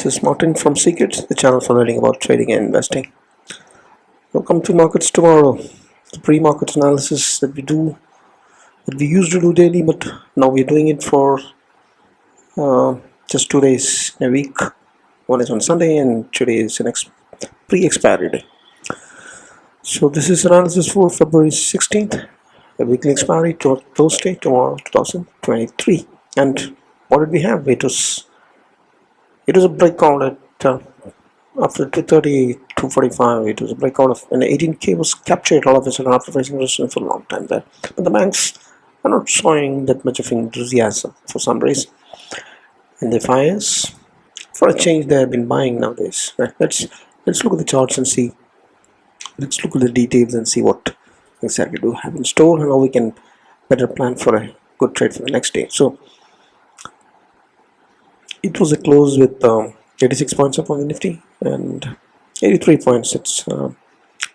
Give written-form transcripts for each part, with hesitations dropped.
is Martin from Secrets, the channel for learning about trading and investing. Welcome to Markets Tomorrow, the pre-market analysis that we used to do daily, but now we're doing it for just 2 days in a week. One is on Sunday and today is an pre-expiry day. So this is analysis for February 16th, the weekly expiry to Thursday, tomorrow, 2023. And what did we have? It was a breakout at after 230, 245. It was a breakout of, and 18K was captured all of a sudden after facing resistance for a long time there. But the banks are not showing that much of enthusiasm for some reason. And the Fyers, for a change, they have been buying nowadays. Right? Let's look at the charts and see. Let's look at the details and see what exactly do we have in store and how we can better plan for a good trade for the next day. So it was a close with 86 points up on the Nifty and 83 points.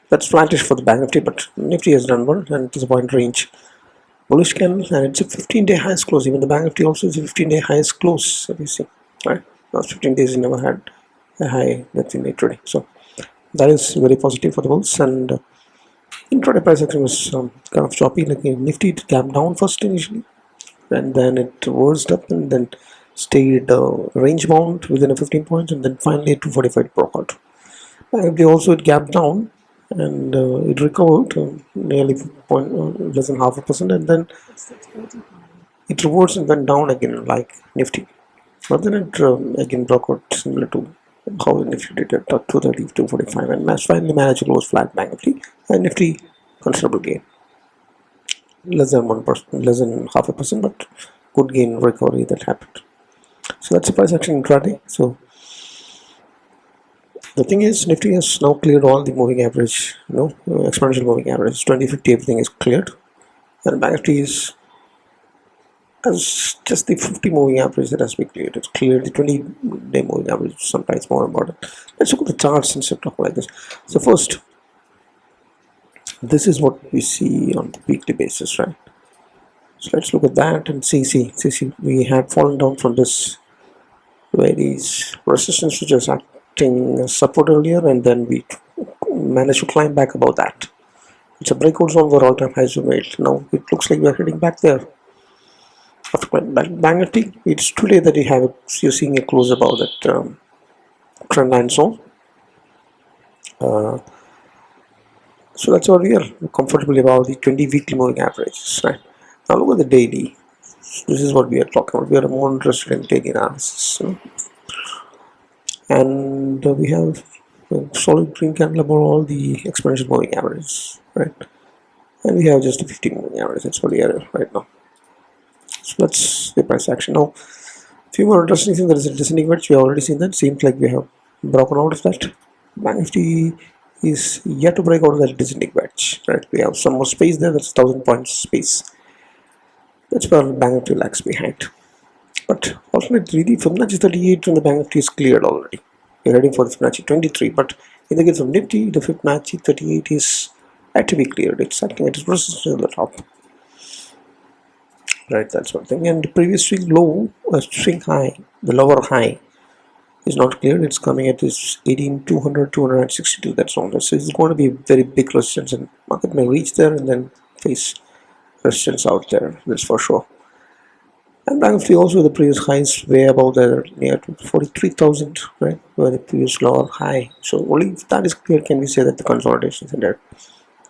That's flattish for the Banknifty, but Nifty has done well and it is a point range bullish candle, and it's a 15-day highest close. Even the Banknifty also is a 15-day highest close. If you see, right? Last 15 days, you never had a high that we made today. So that is very positive for the bulls. And intraday price action was kind of choppy. Like Nifty, it gapped down first initially, and then it reversed up and then stayed range bound within a 15 points, and then finally 245 broke out. They also it gapped down and it recovered nearly less than 0.5%, and then it reversed and went down again like Nifty. But then it again broke out similar to how Nifty did at 230, 245, and finally managed to close flat Banknifty, and Nifty considerable gain, less than 1%, less than 0.5%, but good gain recovery that happened. So that's the price action intraday. So the thing is, Nifty has now cleared all the moving average, exponential moving average, 20, 50, everything is cleared, and Banknifty is as just the 50 moving average that has to be cleared. It's cleared the 20-day moving average, sometimes more important. Let's look at the charts instead of talking like this. So first, this is what we see on the weekly basis, right? So let's look at that and see, we had fallen down from this where these resistance which was acting as support earlier, and then we managed to climb back above that. It's a breakout zone where all-time highs were made. Now it looks like we're heading back there. After Banknifty, it's today that you're seeing a close above that trend line zone. So that's what we are comfortably above the 20 weekly moving averages, right? Now look at the daily. This is what we are talking about. We are more interested in daily analysis, and we have a solid green candle above all the exponential moving averages, right? And we have just a 15 moving average. That's what we are right now. So that's the price action. Now, a few more interesting things. There is a descending wedge. We have already seen that. Seems like we have broken out of that. Banknifty is yet to break out of that descending wedge, right? We have some more space there. That's 1,000 points space. That's where Banknifty lags behind. But alternately, the Fibonacci 38 from the Banknifty is cleared already. We're heading for the Fibonacci 23. But in the case of Nifty, the Fibonacci 38 is yet to be cleared. It's acting at its resistance at the top. Right, that's one thing. And the previous swing low, swing high, the lower high is not cleared. It's coming at this 18,200, 262. That's all. So it's going to be a very big resistance, and market may reach there and then face resistance out there. That's for sure. And Banknifty also the previous highs way above there, near to 43,000, right? Where the previous lower high. So only if that is clear can we say that the consolidation is in there,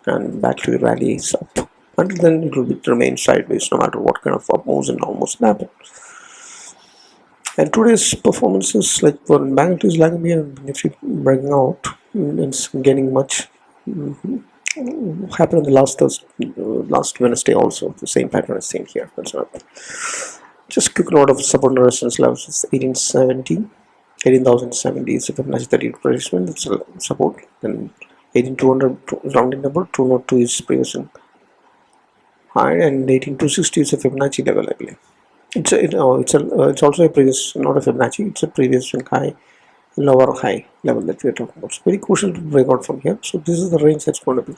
and back to the rally is up. Until then, it will remain sideways no matter what kind of up moves and down moves happen. And today's performance is like for Banknifty is lagging behind, and if you breaking out, it's gaining much. Happened on the last Wednesday also. The same pattern is seen here. That's not. Just quick note of support and resistance levels. It's 1870, 18,070 is a Fibonacci 30 retracement. That's a support. Then 18,200 rounding number. 202 is previous high, and 18,260 is a Fibonacci level, I believe. It's also a previous, not a Fibonacci. It's a previous swing high, lower high level that we are talking about. It's very crucial to break out from here. So this is the range that's going to be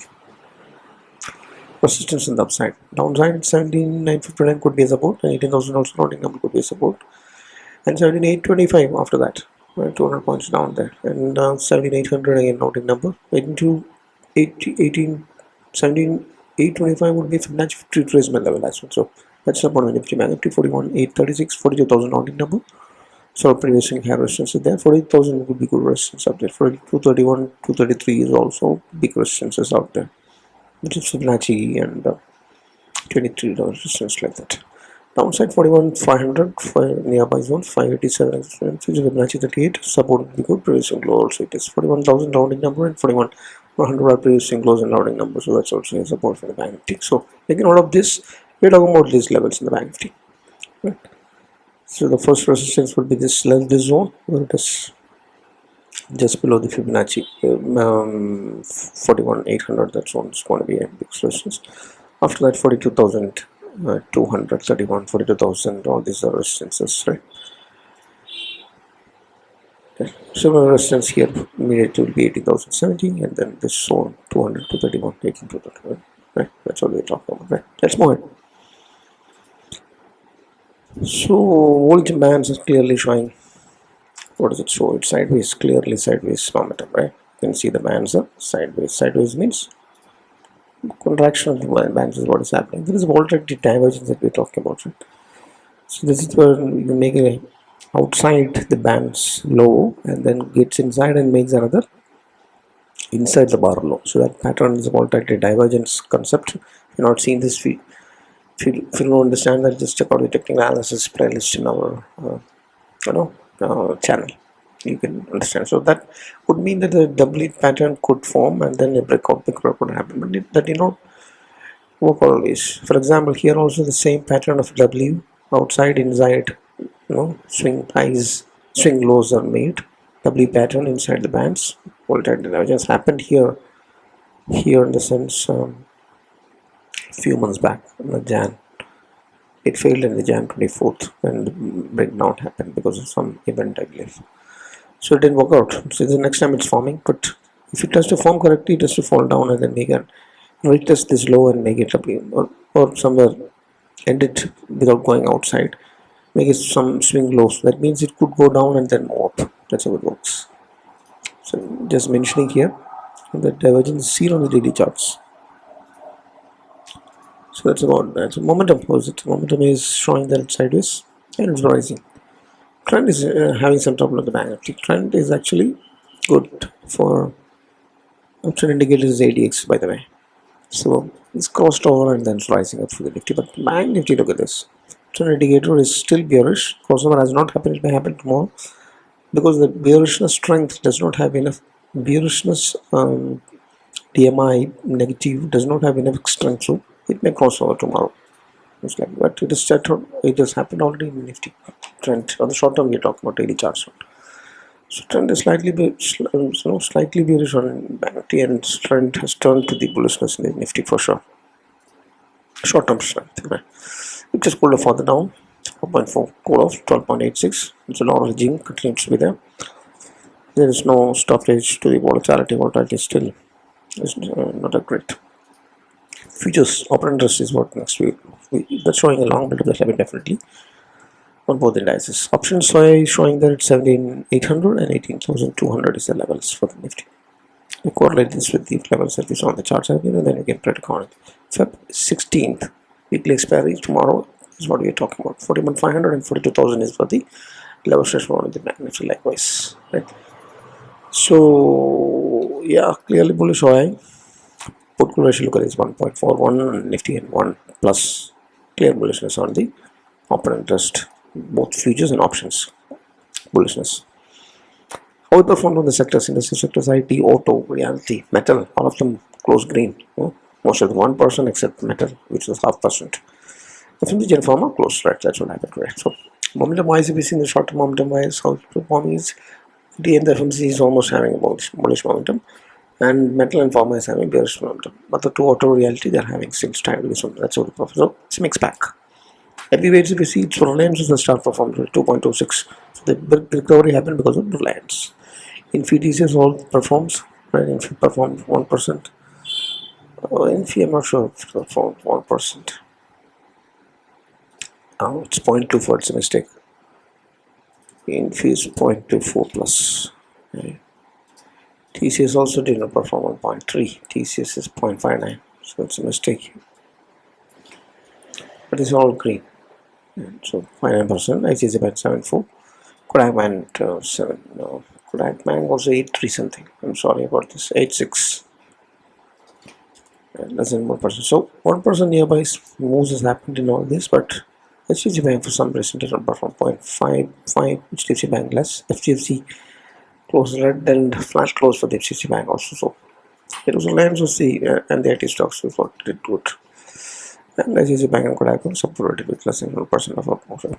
resistance on the upside. Downside 17,959 could be a support, and 18,000 also rounding number could be a support, and 17,825 after that. right, 200 points down there, and 17,800 again routing number. 17,825 would be Fibonacci retracement level as well. So that's up on Nifty. Banknifty 41,836, 42,000 routing number. So previous high resistance is there. 40,000 would be good resistance up there. 231, 233 is also big resistances out there, which is Fibonacci and $23 resistance like that. Downside 41,500 nearby zone 587 Fibonacci 38 support would be good. Previous low also it is 41,000 rounding number and 41,100 are previous lows and rounding number, so that's also a support for the Banknifty. So taking out of this, we're talking about these levels in the Banknifty. Right. So the first resistance would be this zone where it is just below the Fibonacci 41,800. That zone is going to be a big resistance. After that 42,200, 31, 42,000, all these are resistances, right? Similar resistance here immediately will be 18,070, and then this zone 200 to 31, 18 to 31, right? That's what we're talking about, right? Let's move it. So Voltage bands is clearly showing. What does it show? It's sideways, clearly sideways momentum, right? You can see the bands are sideways. Sideways means contraction of the bands is what is happening. There is a volatility divergence that we're talking about, right? So this is where you make a outside the bands low and then gets inside and makes another inside the bar low. So that pattern is a volatility divergence concept. If you're not seeing this, if you don't understand that, just check out the technical analysis playlist in our channel. You can understand. So that would mean that the double pattern could form and then a breakout could happen, but that did not work always. For example, here also the same pattern of W, outside, inside, swing highs, swing lows are made. W pattern inside the bands. Volatility divergence happened here in the sense a few months back in the Jan. It failed in the Jan 24th when the breakdown happened because of some event, I believe. So it didn't work out. So the next time it's forming, but if it has to form correctly, it has to fall down and then make it retest this low and make it up, or somewhere end it without going outside. Make it some swing lows. That means it could go down and then move up. That's how it works. So just mentioning here that divergence is seen on the daily charts. So that's about that. So momentum, momentum is showing that it's sideways and it's rising. Trend is having some trouble with the Banknifty. Trend is actually good for trend indicator is ADX, by the way. So it's crossed over and then it's rising up for the Nifty. But Banknifty, look at this. Trend indicator is still bearish. Crossover has not happened. It may happen tomorrow because the bearishness strength does not have enough bearishness. DMI negative does not have enough strength, so it may cross over tomorrow. It's like, but it is settled. It has happened already in the Nifty. Trend on the short term, we are talking about daily charts. So trend is slightly bearish on Banknifty, and trend has turned to the bullishness in the Nifty for sure. Short term strength. Right? It just pulled further down. 4.4 cool off 12.86. It's a lot of hedging continues to be there. There is no stoppage to the volatility. Volatility still is not that great. Futures open interest is what next week. That's showing a long bit of the level definitely on both indices. Options showing that it's 17,800 and 18,200 is the levels for the Nifty. We correlate this with the levels that we saw on the charts and then you can try to count it. Feb 16th weekly expiry tomorrow is what we are talking about. 41,500 and 42,000 is for the level stretch on the Banknifty likewise, right? So yeah, clearly bullish OI. Put call ratio, look at this 1.41 Nifty and 1 plus clear bullishness on the open interest, both futures and options bullishness. How it performed on the sectors, industry sectors, IT, auto, reality, metal, all of them close green. Most of the 1% except metal, which is 0.5%. FMCG and pharma close red. That's what happened, right? So momentum wise, if we see in the short term momentum wise, how it's performing is the end, the FMCG is almost having a bullish momentum, and metal and pharma is having bearish momentum. But the two auto reality, they're having still stability. So that's what it performs. So it's a mixed bag. Heavyweights, if you see, it's Reliance is the star performed with 2.26. So the big recovery happened because of Reliance. In FTSE all performs, right? In FTSE performed 1%. In FTSE, I'm not sure if it performed 1%. Oh, it's 0.24, it's a mistake. Infuse 0.24 plus. Right. TCS also did not perform on 0.3. TCS is 0.59, so it's a mistake. But it's all green. So 59%. ICICI Bank 7.4. Kodak Bank 7. No. Kodak Bank also 8.3 something. I'm sorry about this. 8.6. Less than 1%. So 1% nearby moves has happened in all this, but HDFC Bank for some reason did not perform 0.55. HDFC Bank less. FGFC closed red and flash close for the HDFC Bank also. So it was Reliance was and the IT stocks was what did good. And ICICI Bank and Kodak Bank supported with less than 1% of up motion.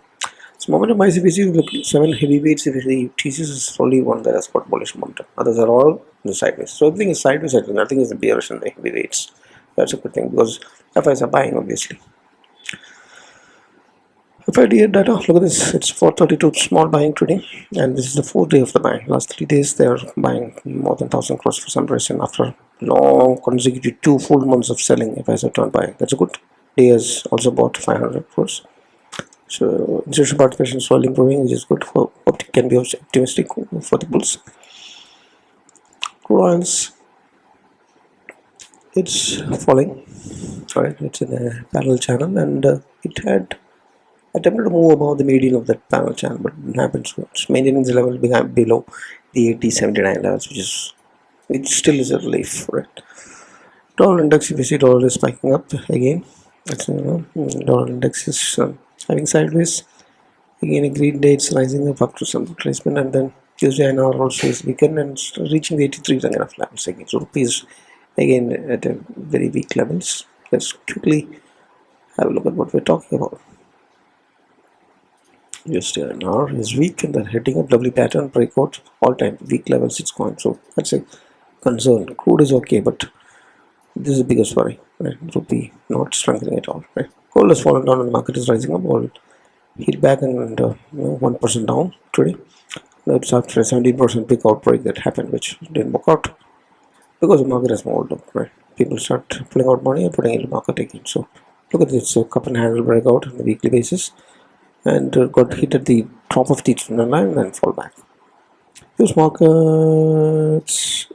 So momentum ICBC look 7 heavyweights. If you see TCS is only one that has got bullish momentum. Others are all in the sideways. So everything is sideways. Nothing is bearish in the heavyweights. That's a good thing because FIs are buying obviously. FIDA data, look at this, it's 432 small buying today, and this is the 4th day of the buying. Last 3 days they are buying more than 1,000 crores for some reason after long consecutive 2 full months of selling. FIs have turned buying. That's a good. Day has also bought 500 crores. So institutional participation is slowly improving, which is good for can be optimistic for the bulls. Crude oils, it's falling. Alright, it's in a parallel channel, and it had attempted to move above the median of that parallel channel, but it didn't happen. So it's maintaining the level below the 80-79 levels, which still is a relief, right? Dollar index, if you see, dollar is spiking up again. That's dollar index is having sideways. Again, a green day, it's rising up to some retracement, and then Tuesday INR also is weakened and reaching the 83 kind of levels again. So rupees again at a very weak levels. Let's quickly have a look at what we're talking about. USD INR is weak and then hitting a W pattern breakout, all-time weak levels it's going. So that's a concern. Crude is okay, but this is the biggest worry, right? Rupee not strengthening at all, right? Gold has fallen down and the market is rising up. Gold hit back and 1% down today. That's after a 17% big outbreak that happened, which didn't work out because the market has moved up, right? People start pulling out money and putting it in the market again. So look at this cup and handle breakout on the weekly basis, and got hit at the top of the trend line and then fall back. US markets,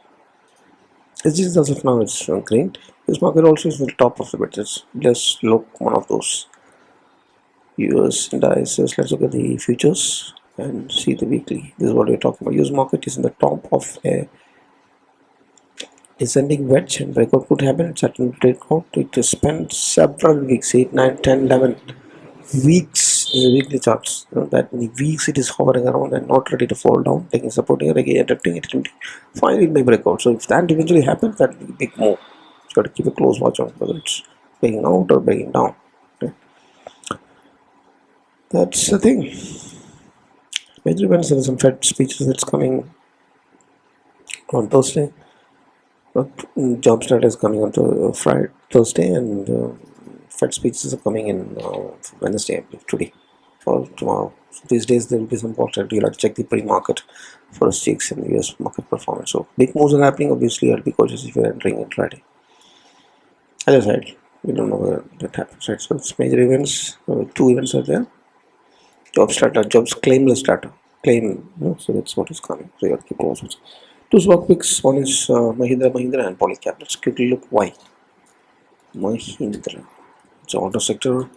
it's just as of now it's green. US market also is at the top of the bit. Just look one of those US indices. Let's look at the futures and see the weekly. This is what we're talking about. US market is in the top of a descending wedge, and breakout could happen. It's at breakout. It has spent several weeks, 8, 9, 10, 11 weeks in the weekly charts. That many weeks it is hovering around and not ready to fall down, taking supporting it again, attempting. Finally it may break out. So if that eventually happens, that will be a big move. You got to keep a close watch on whether it's breaking out or breaking down. Okay. That's the thing. Major events, there are some Fed speeches that's coming on Thursday. Jobs data is coming on Thursday, and Fed speeches are coming in Wednesday, I believe, today or tomorrow. So these days there will be some volatility. You'll have to check the pre-market for stakes in US market performance. So big moves are happening. Obviously, I'll be cautious if you're entering it Friday. Other side, we don't know whether that happens, right? So it's major events. 2 events are there. Jobs data, jobs claimless data, so that's what is coming. So you have to keep close watch. 2 stock picks. One is Mahindra and Polycab. Let's quickly look why. Mahindra. It's auto sector.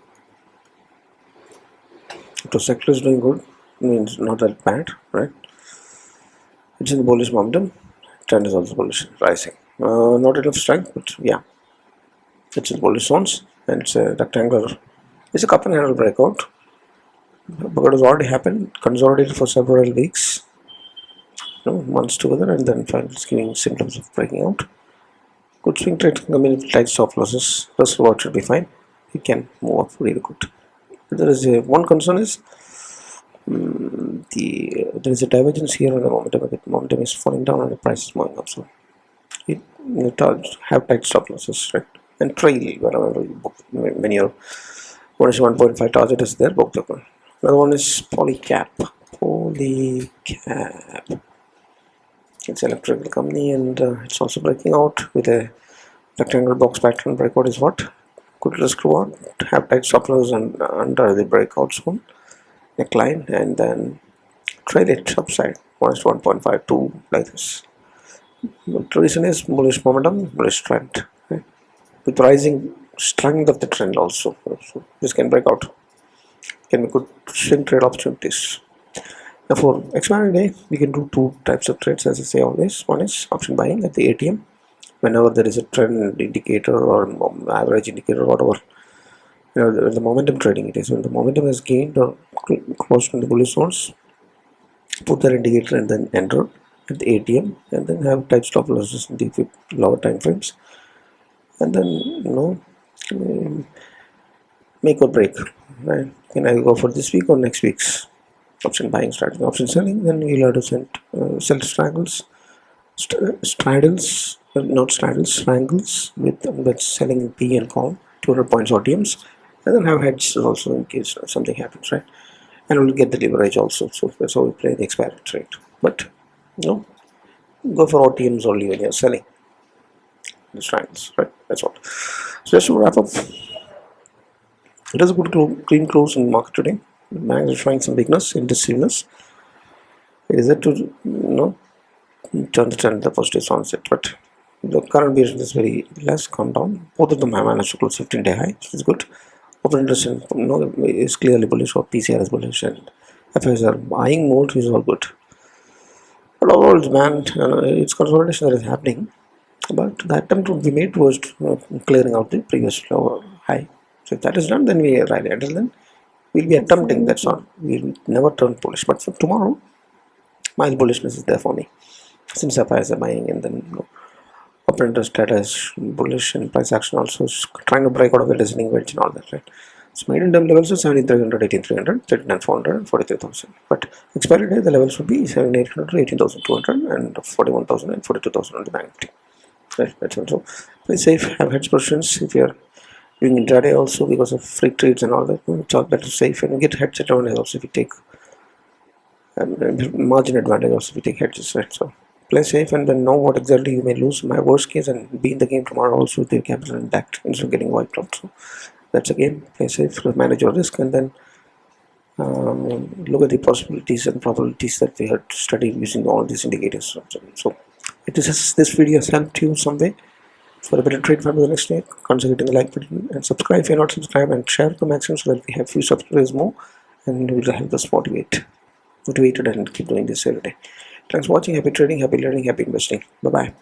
Auto sector is doing good. Means not that bad, right? It's in the bullish momentum. Trend is also bullish, rising. Not enough strength, but yeah, it's in bullish zones, and it's a rectangular. It's a cup and handle breakout, but it has already happened. Consolidated for several weeks. Months together, and then finally it's giving symptoms of breaking out. Good swing trade can come in with tight stop losses. RiskReward should be fine. It can move up really good. There is one concern is there is a divergence here on the momentum. The momentum is falling down and the price is moving up. So it have tight stop losses, right? And trail wherever you book. When your 1.5 target is there, book the one. Another one is Polycab. It's an electrical company, and it's also breaking out with a rectangle box pattern. Breakout is what? Good risk reward. Have tight stop loss and under the breakout zone, neckline, and then trade it upside -1.52 like this. The reason is bullish momentum, bullish trend, right? With rising strength of the trend also. So this can break out, can be good swing trade opportunities. Now for expiry day, we can do two types of trades, as I say always. One is option buying at the ATM, whenever there is a trend indicator or average indicator, whatever. The momentum trading it is. When the momentum has gained or close to the bullish zones, put that indicator and then enter at the ATM, and then have tight stop losses in the lower time frames, and then make or break. Right? Can I go for this week or next week's option buying strategy? Option selling, then you'll have to sell straddles, not straddles, strangles with selling P and call 200 points OTMs, and then have hedges also in case something happens, right? And we'll get the leverage also. So that's how we play the expiry trade. But go for OTMs only when you're selling the strangles, right? That's all. So just to wrap up, it is a good clean close in the market today. The banks are showing some weakness, indecisiveness. Is it to turn the trend the positive sunset? But the current bearish is very less, calm down. Both of them have managed to close 15-day high, which is good. Open interest is clearly bullish, or PCR is bullish, and Fyers are buying mode, which is all good. But overall demand, it's consolidation that is happening. But the attempt would be made towards clearing out the previous lower high. So if that is done, then we are right. Until then, we'll be attempting. That's all. We'll never turn bullish. But for tomorrow, mild bullishness is there for me. Since Fyers are buying, and then open interest data is bullish, and price action also is trying to break out of the descending wedge and all that, right? So medium term levels are 17,300, 18,300, 39,400, and 43,000. But expiry day, the levels would be 7,800, 18,200, and 41,000 and 42,000 on the Banknifty. Right, that's also play safe. Have hedge positions if you're doing intraday also, because of free trades and all that. It's all better safe, and you get hedge advantage also if you take margin advantage also if you take hedges, right? So play safe and then know what exactly you may lose. My worst case, and be in the game tomorrow also with your capital intact instead of getting wiped out. So that's a game. Play safe, manage your risk, and then look at the possibilities and probabilities that we had studied using all these indicators. So if this video has helped you some way for a better trade for the next day, consider hitting the like button and subscribe if you're not subscribed, and share to maximum so that we have few subscribers more, and it will help us motivated and keep doing this every day. Thanks for watching. Happy trading, happy learning, happy investing. Bye bye.